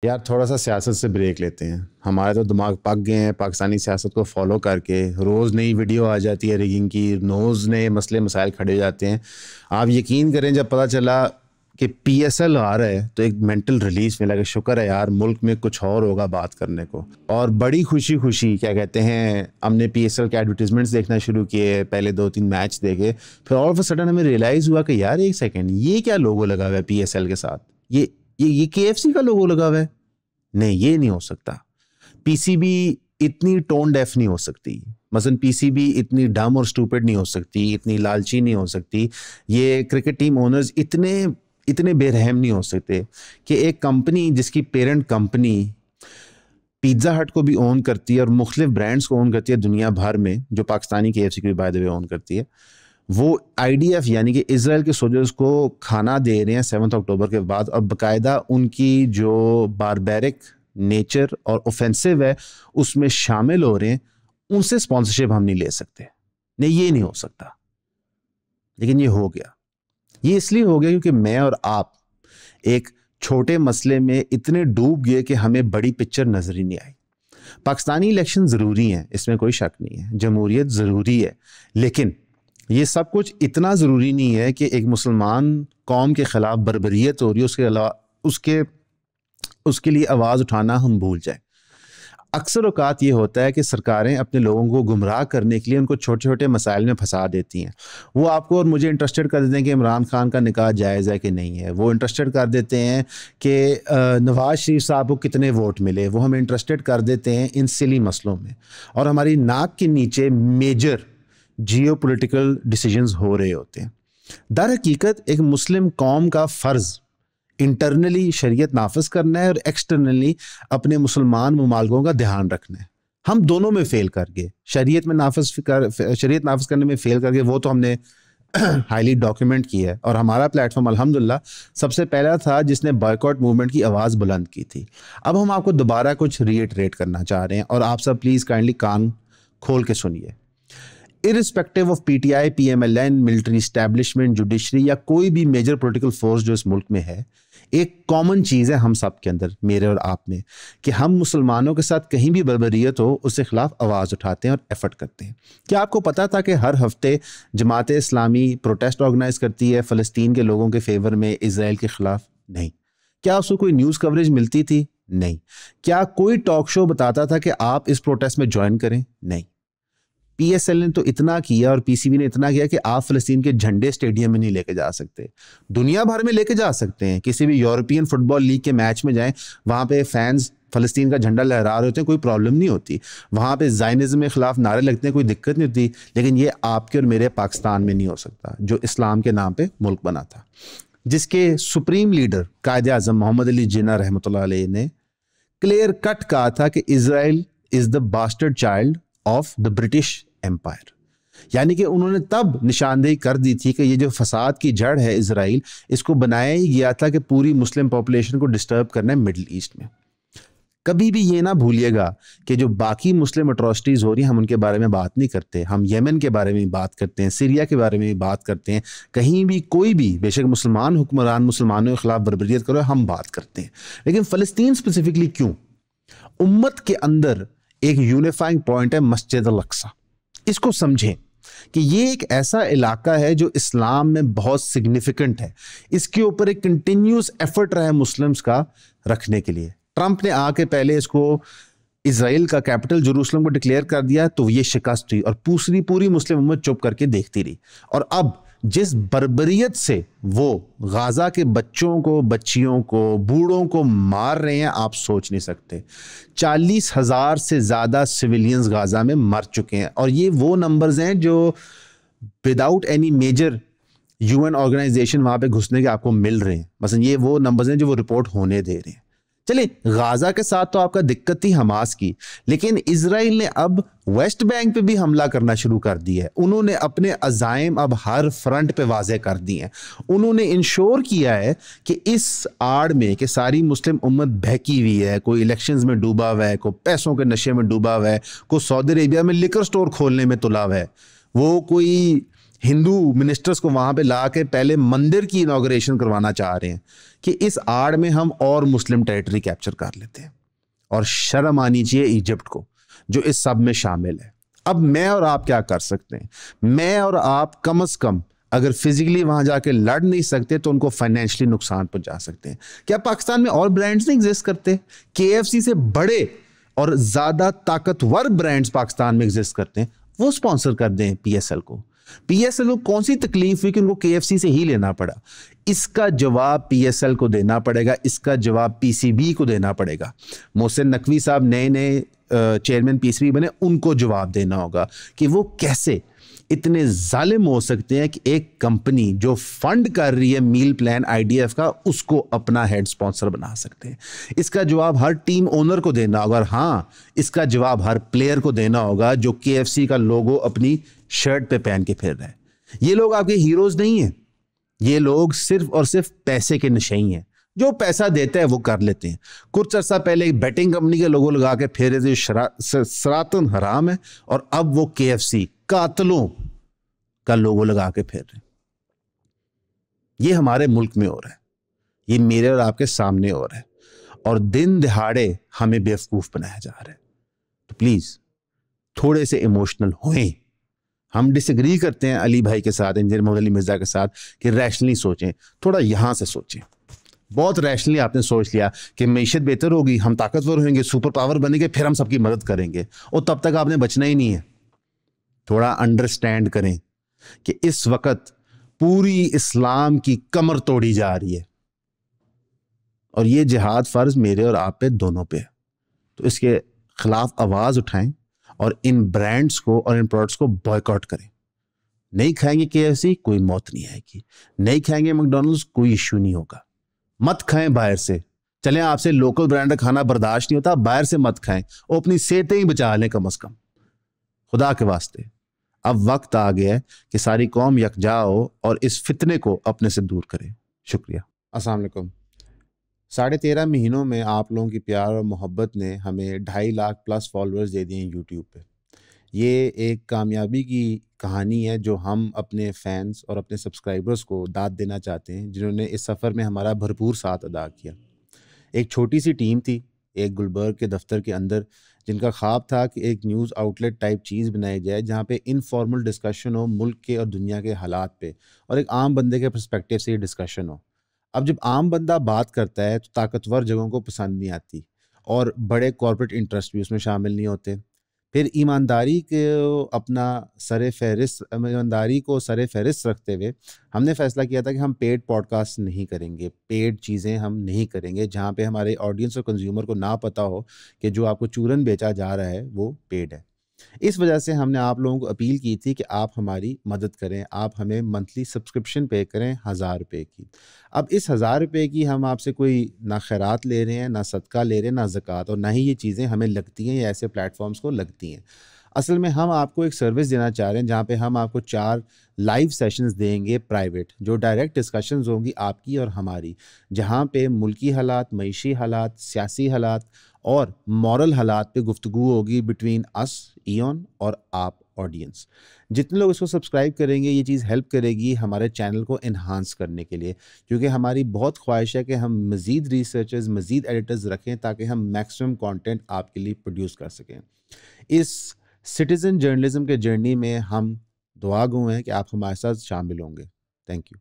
یار تھوڑا سا سیاست سے بریک لیتے ہیں. ہمارے تو دماغ پک گئے ہیں پاکستانی سیاست کو فالو کر کے. روز نئی ویڈیو آ جاتی ہے ریگنگ کی، روز نئے مسئلے مسائل کھڑے جاتے ہیں. آپ یقین کریں جب پتہ چلا کہ پی ایس ایل آ رہا ہے تو ایک مینٹل ریلیف ملا کہ شکر ہے یار ملک میں کچھ اور ہوگا بات کرنے کو. اور بڑی خوشی کیا کہتے ہیں ہم نے پی ایس ایل کے ایڈورٹیزمنٹس دیکھنا شروع کیے، پہلے 2-3 میچ دیکھے، پھر آل آف اے سڈن ہمیں ریئلائز ہوا کہ یار ایک سیکنڈ یہ کیا لوگو لگا ہوا ہے پی ایس ایل کے ساتھ، یہ کے ایف سی کا لوگو لگا ہوا ہے. نہیں یہ نہیں ہو سکتا. پی سی بی اتنی ٹون ڈیف نہیں ہو سکتی، مثلا پی سی بی اتنی ڈم اور سٹوپڈ نہیں ہو سکتی، اتنی لالچی نہیں ہو سکتی. یہ کرکٹ ٹیم اونرز اتنے بے رحم نہیں ہو سکتے کہ ایک کمپنی جس کی پیرنٹ کمپنی پیزا ہٹ کو بھی اون کرتی ہے اور مختلف برانڈز کو اون کرتی ہے دنیا بھر میں، جو پاکستانی کے ایف سی کو بھی بائی دا وے اون کرتی ہے، وہ آئی ڈی ایف یعنی کہ اسرائیل کے سولجرز کو کھانا دے رہے ہیں 7 اکتوبر کے بعد، اور باقاعدہ ان کی جو باربیرک نیچر اور اوفینسو ہے اس میں شامل ہو رہے ہیں. ان سے اسپانسرشپ ہم نہیں لے سکتے. نہیں یہ نہیں ہو سکتا. لیکن یہ ہو گیا. یہ اس لیے ہو گیا کیونکہ میں اور آپ ایک چھوٹے مسئلے میں اتنے ڈوب گئے کہ ہمیں بڑی پکچر نظر ہی نہیں آئی. پاکستانی الیکشن ضروری ہیں، اس میں کوئی شک نہیں ہے، جمہوریت ضروری ہے، لیکن یہ سب کچھ اتنا ضروری نہیں ہے کہ ایک مسلمان قوم کے خلاف بربریت ہو رہی ہے اس کے لیے آواز اٹھانا ہم بھول جائیں. اکثر اوقات یہ ہوتا ہے کہ سرکاریں اپنے لوگوں کو گمراہ کرنے کے لیے ان کو چھوٹے چھوٹے مسائل میں پھنسا دیتی ہیں. وہ آپ کو اور مجھے انٹرسٹڈ کر دیتے ہیں کہ عمران خان کا نکاح جائز ہے کہ نہیں ہے، وہ انٹرسٹڈ کر دیتے ہیں کہ نواز شریف صاحب کو کتنے ووٹ ملے، وہ ہمیں انٹرسٹڈ کر دیتے ہیں ان سلی مسئلوں میں، اور ہماری ناک کے نیچے میجر جیو پولیٹیکل ڈیسیجنز ہو رہے ہوتے ہیں. در حقیقت ایک مسلم قوم کا فرض انٹرنلی شریعت نافذ کرنا ہے اور ایکسٹرنلی اپنے مسلمان ممالکوں کا دھیان رکھنا ہے. ہم دونوں میں فیل کر گئے. شریعت نافذ کرنے میں فیل کر گئے، وہ تو ہم نے ہائیلی ڈاکیومنٹ کیا ہے، اور ہمارا پلیٹ فارم الحمدللہ سب سے پہلا تھا جس نے بائیکاٹ موومنٹ کی آواز بلند کی تھی. اب ہم آپ کو دوبارہ کچھ ریٹریٹ کرنا چاہ رہے ہیں، اور آپ سب پلیز کائنڈلی کان کھول کے سنیے. Irrespective of PTI, PML N, military establishment, judiciary یا کوئی بھی میجر پولیٹیکل فورس جو اس ملک میں ہے، ایک کامن چیز ہے ہم سب کے اندر، میرے اور آپ میں، کہ ہم مسلمانوں کے ساتھ کہیں بھی بربریت ہو اس کے خلاف آواز اٹھاتے ہیں اور ایفرٹ کرتے ہیں. کیا آپ کو پتا تھا کہ ہر ہفتے جماعت اسلامی پروٹیسٹ آرگنائز کرتی ہے فلسطین کے لوگوں کے فیور میں، اسرائیل کے خلاف؟ نہیں. کیا اس کو کوئی نیوز کوریج ملتی تھی؟ نہیں. کیا کوئی ٹاک شو بتاتا تھا کہ آپ اس پروٹیسٹ میں جوائن کریں؟ نہیں. پی ایس ایل نے تو اتنا کیا اور پی سی بی نے اتنا کیا کہ آپ فلسطین کے جھنڈے اسٹیڈیم میں نہیں لے کے جا سکتے. دنیا بھر میں لے کے جا سکتے ہیں، کسی بھی یورپین فٹ بال لیگ کے میچ میں جائیں، وہاں پہ فینز فلسطین کا جھنڈا لہرا رہے ہوتے ہیں، کوئی پرابلم نہیں ہوتی. وہاں پہ زائنزم کے خلاف نعرے لگتے ہیں، کوئی دقت نہیں ہوتی. لیکن یہ آپ کے اور میرے پاکستان میں نہیں ہو سکتا، جو اسلام کے نام پہ ملک بنا تھا، جس کے سپریم لیڈر قائد اعظم محمد علی جناح رحمۃ اللہ علیہ نے کلیئر کٹ کہا تھا کہ Israel is the bastard child of the British empire. یعنی کہ انہوں نے تب نشاندہی کر دی تھی کہ یہ جو فساد کی جڑ ہے اسرائیل، اس کو بنایا ہی گیا تھا کہ پوری مسلم پاپولیشن کو ڈسٹرب کرنا ہے مڈل ایسٹ میں. کبھی بھی یہ نہ بھولیے گا کہ جو باقی مسلم اٹراسٹیز ہو رہی ہیں ہم ان کے بارے میں بات نہیں کرتے. ہم یمن کے بارے میں بات کرتے ہیں، سیریا کے بارے میں بات کرتے ہیں. کہیں بھی کوئی بھی بے شک مسلمان حکمران مسلمانوں کے خلاف بربریت کرو ہم بات کرتے ہیں. لیکن فلسطین اسپیسیفکلی کیوں؟ امت کے اندر ایک یونیفائنگ پوائنٹ ہے مسجد الاقصی. اس کو سمجھیں کہ یہ ایک ایسا علاقہ ہے جو اسلام میں بہت سگنیفیکنٹ ہے. اس کے اوپر ایک کنٹینیوس ایفرٹ رہا ہے مسلمز کا رکھنے کے لیے. ٹرمپ نے آ کے پہلے اس کو اسرائیل کا کیپٹل جروسلم کو ڈکلیئر کر دیا تو یہ شکست ہوئی، اور پوری مسلم امت چپ کر کے دیکھتی رہی. اور اب جس بربریت سے وہ غازہ کے بچوں کو، بچیوں کو، بوڑھوں کو مار رہے ہیں آپ سوچ نہیں سکتے. 40,000 سے زیادہ سویلینز غازہ میں مر چکے ہیں، اور یہ وہ نمبرز ہیں جو without any major UN organization وہاں پہ گھسنے کے آپ کو مل رہے ہیں. مثلا یہ وہ نمبرز ہیں جو وہ رپورٹ ہونے دے رہے ہیں. چلے غازہ کے ساتھ تو آپ کا دقت تھی حماس کی، لیکن اسرائیل نے اب ویسٹ بینک پہ بھی حملہ کرنا شروع کر دی ہے. انہوں نے اپنے عزائم اب ہر فرنٹ پہ واضح کر دی ہیں. انہوں نے انشور کیا ہے کہ اس آڑ میں کہ ساری مسلم امت بہکی ہوئی ہے، کوئی الیکشنز میں ڈوبا ہوا ہے، کوئی پیسوں کے نشے میں ڈوبا ہوا ہے، کوئی سعودی عربیہ میں لکر سٹور کھولنے میں تلا ہوا ہے، وہ کوئی ہندو منسٹرز کو وہاں پہ لا کے پہلے مندر کی انوگریشن کروانا چاہ رہے ہیں کہ اس آڑ میں ہم اور مسلم ٹیریٹری کیپچر کر لیتے ہیں. اور شرم آنی چاہیے ایجپٹ کو جو اس سب میں شامل ہے. اب میں اور آپ کیا کر سکتے ہیں؟ میں اور آپ کم از کم اگر فزیکلی وہاں جا کے لڑ نہیں سکتے تو ان کو فائنینشلی نقصان پہنچا سکتے ہیں. کیا پاکستان میں اور برانڈز نہیں ایگزسٹ کرتے؟ KFC سے بڑے اور زیادہ طاقتور برانڈز پاکستان میں ایگزسٹ کرتے ہیں, وہ سپانسر کر دیں PSL کو. PSL کو کون سی تکلیف ہوئی کہ ان کو KFC سے ہی لینا پڑا؟ اس کا جواب PSL کو دینا پڑے گا, اس کا جواب PCB کو دینا پڑے گا. محسن نقوی صاحب نئے چیئرمین PCB بنے, ان کو جواب دینا ہوگا کہ وہ کیسے اتنے ظالم ہو سکتے ہیں کہ ایک کمپنی جو فنڈ کر رہی ہے میل پلان IDF کا, اس کو اپنا ہیڈ سپانسر بنا سکتے ہیں. اس کا جواب ہر ٹیم اونر کو دینا ہوگا, اور ہاں اس کا جواب ہر پلیئر کو دینا ہوگا جو KFC کا لوگو اپنی شرٹ پہ پہن کے پھر رہے ہیں. یہ لوگ آپ کے ہیروز نہیں ہیں, یہ لوگ صرف اور صرف پیسے کے نشئی ہیں. جو پیسہ دیتا ہے وہ کر لیتے ہیں. کچھ عرصہ پہلے ایک بیٹنگ کمپنی کے لوگو لگا کے پھیرے تھے, سراتن حرام ہے, اور اب وہ KFC قاتلوں کا لوگو لگا کے پھیر رہے ہیں. یہ ہمارے ملک میں ہو رہا ہے, یہ میرے اور آپ کے سامنے ہو رہا ہے, اور دن دہاڑے ہمیں بیوقوف بنایا جا رہا ہے. تو پلیز تھوڑے سے ایموشنل ہوئیں. ہم ڈس ایگری کرتے ہیں علی بھائی کے ساتھ, انجینئر محمد علی مرزا کے ساتھ, کہ ریشنلی سوچیں, تھوڑا یہاں سے سوچیں. بہت ریشنلی آپ نے سوچ لیا کہ معیشت بہتر ہوگی, ہم طاقتور ہوئیں گے, سپر پاور بنیں گے, پھر ہم سب کی مدد کریں گے, اور تب تک آپ نے بچنا ہی نہیں ہے. تھوڑا انڈرسٹینڈ کریں کہ اس وقت پوری اسلام کی کمر توڑی جا رہی ہے, اور یہ جہاد فرض میرے اور آپ پہ دونوں پہ ہے. تو اس کے خلاف آواز اٹھائیں اور ان برانڈز کو اور ان پروڈکٹس کو بائیکاٹ کریں. نہیں کھائیں گے KFC, کوئی موت نہیں آئے گی. نہیں کھائیں گے میکڈونلڈس, کوئی ایشو نہیں ہوگا. مت کھائیں باہر سے. چلیں آپ سے لوکل برانڈ کا کھانا برداشت نہیں ہوتا, باہر سے مت کھائیں, اور اپنی صحتیں ہی بچا لیں کم از کم, خدا کے واسطے. اب وقت آ گیا ہے کہ ساری قوم یکجا ہو اور اس فتنے کو اپنے سے دور کرے. شکریہ. السلام علیکم. 13.5 مہینوں میں آپ لوگوں کی پیار اور محبت نے ہمیں 2.5 لاکھ پلس فالوورز دے دیے ہیں یوٹیوب پہ. یہ ایک کامیابی کی کہانی ہے جو ہم اپنے فینس اور اپنے سبسکرائبرز کو داد دینا چاہتے ہیں, جنہوں نے اس سفر میں ہمارا بھرپور ساتھ ادا کیا. ایک چھوٹی سی ٹیم تھی ایک گلبرگ کے دفتر کے اندر, جن کا خواب تھا کہ ایک نیوز آؤٹ لیٹ ٹائپ چیز بنائی جائے جہاں پہ انفارمل ڈسکشن ہو ملک کے اور دنیا کے حالات پہ, اور ایک عام بندے کے پرسپیکٹیو سے یہ ڈسکشن ہو. اب جب عام بندہ بات کرتا ہے تو طاقتور جگہوں کو پسند نہیں آتی, اور بڑے کارپوریٹ انٹرسٹ بھی اس میں شامل نہیں ہوتے. پھر ایمانداری کو سر فہرست رکھتے ہوئے ہم نے فیصلہ کیا تھا کہ ہم پیڈ پوڈ کاسٹ نہیں کریں گے, پیڈ چیزیں ہم نہیں کریں گے جہاں پہ ہمارے آڈینس اور کنزیومر کو نہ پتہ ہو کہ جو آپ کو چورن بیچا جا رہا ہے وہ پیڈ ہے. اس وجہ سے ہم نے آپ لوگوں کو اپیل کی تھی کہ آپ ہماری مدد کریں, آپ ہمیں منتھلی سبسکرپشن پے کریں 1000 روپے کی. اب اس 1000 روپے کی ہم آپ سے کوئی نہ خیرات لے رہے ہیں, نہ صدقہ لے رہے ہیں, نہ زکوٰۃ, اور نہ ہی یہ چیزیں ہمیں لگتی ہیں یا ایسے پلیٹ فارمز کو لگتی ہیں. اصل میں ہم آپ کو ایک سروس دینا چاہ رہے ہیں جہاں پہ ہم آپ کو 4 لائیو سیشنز دیں گے پرائیویٹ, جو ڈائریکٹ ڈسکشنز ہوں گی آپ کی اور ہماری, جہاں پہ ملکی حالات, معیشی حالات, سیاسی حالات اور مورل حالات پہ گفتگو ہوگی بٹوین اس ایون اور آپ آڈینس. جتنے لوگ اس کو سبسکرائب کریں گے یہ چیز ہیلپ کرے گی ہمارے چینل کو انہانس کرنے کے لیے, کیونکہ ہماری بہت خواہش ہے کہ ہم مزید ریسرچرز, مزید ایڈیٹرز رکھیں تاکہ ہم میکسیمم کانٹینٹ آپ کے لیے پروڈیوس کر سکیں. اس سٹیزن جرنلزم کے جرنی میں ہم دعا گو ہیں کہ آپ ہمارے ساتھ شامل ہوں گے. Thank you.